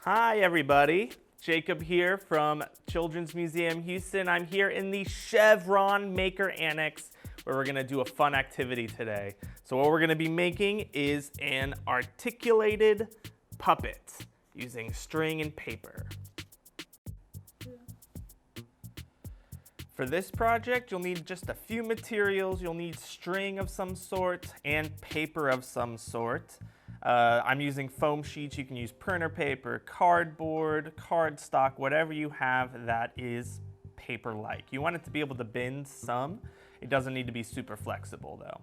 Hi everybody, Jacob here from Children's Museum Houston. I'm here in the Chevron Maker Annex where we're gonna do a fun activity today. So what we're gonna be making is an articulated puppet using string and paper. For this project, you'll need just a few materials. You'll need string of some sort and paper of some sort. I'm using foam sheets. You can use printer paper, cardboard, cardstock, whatever you have that is paper-like. You want it to be able to bend some. It doesn't need to be super flexible though.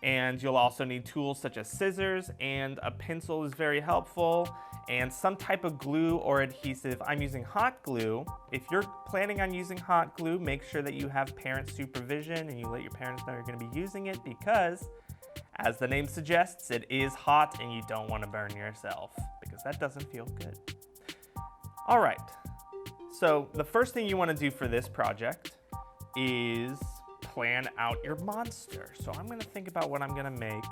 And you'll also need tools such as scissors, and a pencil is very helpful, and some type of glue or adhesive. I'm using hot glue. If you're planning on using hot glue, make sure that you have parent supervision and you let your parents know you're going to be using it, because as the name suggests, it is hot and you don't want to burn yourself, because that doesn't feel good. All right, so the first thing you want to do for this project is plan out your monster. So I'm going to think about what I'm going to make,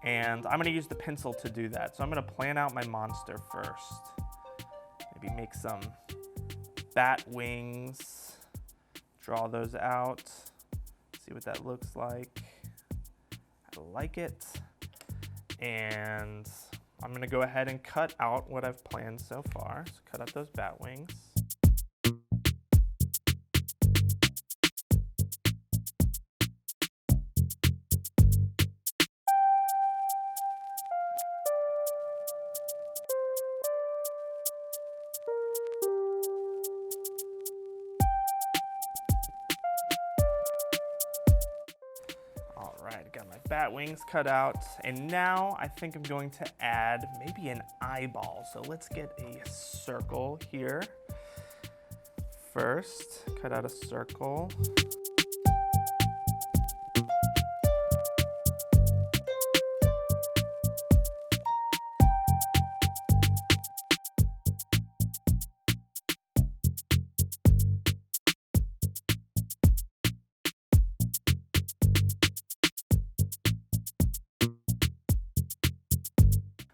and I'm going to use the pencil to do that. So I'm going to plan out my monster first. Maybe make some bat wings, draw those out, see what that looks like. I like it. And I'm going to go ahead and cut out what I've planned so far. So cut out those bat wings. Alright, got my bat wings cut out, and now I think I'm going to add maybe an eyeball. So let's get a circle here. First, cut out a circle.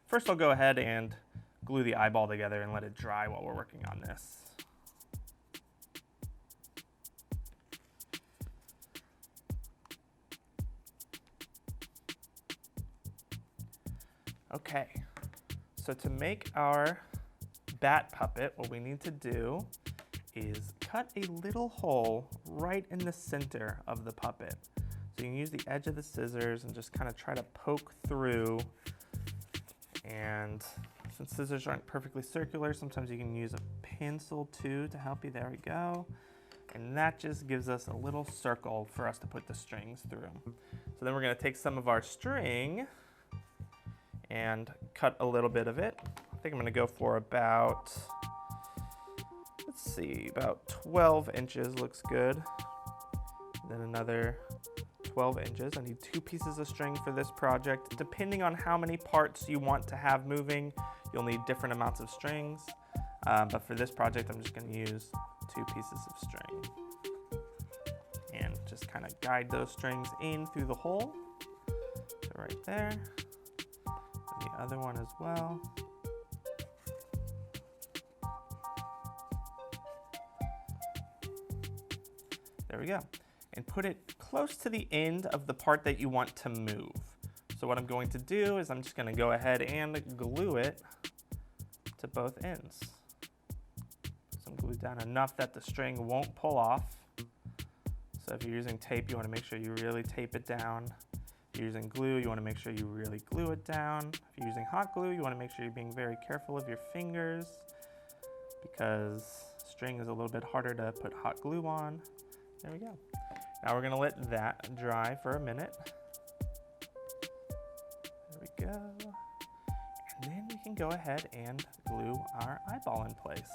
First, I'll go ahead and glue the eyeball together and let it dry while we're working on this. Okay, so to make our bat puppet, what we need to do is cut a little hole right in the center of the puppet. So you can use the edge of the scissors and just kind of try to poke through. And since scissors aren't perfectly circular, sometimes you can use a pencil too to help you. There we go. And that just gives us a little circle for us to put the strings through. So then we're going to take some of our string and cut a little bit of it. I think I'm going to go for about, let's see, about 12 inches looks good. Then another 12 inches. I need 2 pieces of string for this project. Depending on how many parts you want to have moving, you'll need different amounts of strings. But for this project, I'm just going to use 2 pieces of string. And just kind of guide those strings in through the hole. So right there. And the other one as well. There we go. And put it close to the end of the part that you want to move. So what I'm going to do is I'm just going to go ahead and glue it to both ends. Put some glue down enough that the string won't pull off. So if you're using tape, you want to make sure you really tape it down. If you're using glue, you want to make sure you really glue it down. If you're using hot glue, you want to make sure you're being very careful of your fingers, because string is a little bit harder to put hot glue on. There we go. Now we're going to let that dry for a minute. There we go. And then we can go ahead and glue our eyeball in place.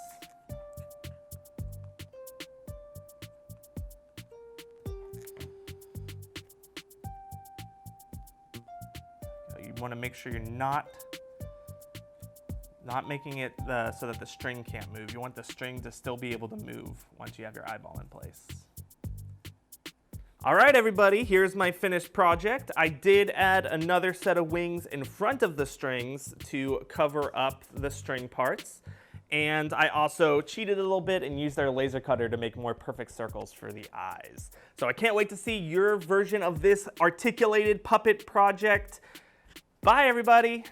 You want to make sure you're not making it so that the string can't move. You want the string to still be able to move once you have your eyeball in place. All right, everybody, here's my finished project. I did add another set of wings in front of the strings to cover up the string parts. And I also cheated a little bit and used our laser cutter to make more perfect circles for the eyes. So I can't wait to see your version of this articulated puppet project. Bye, everybody.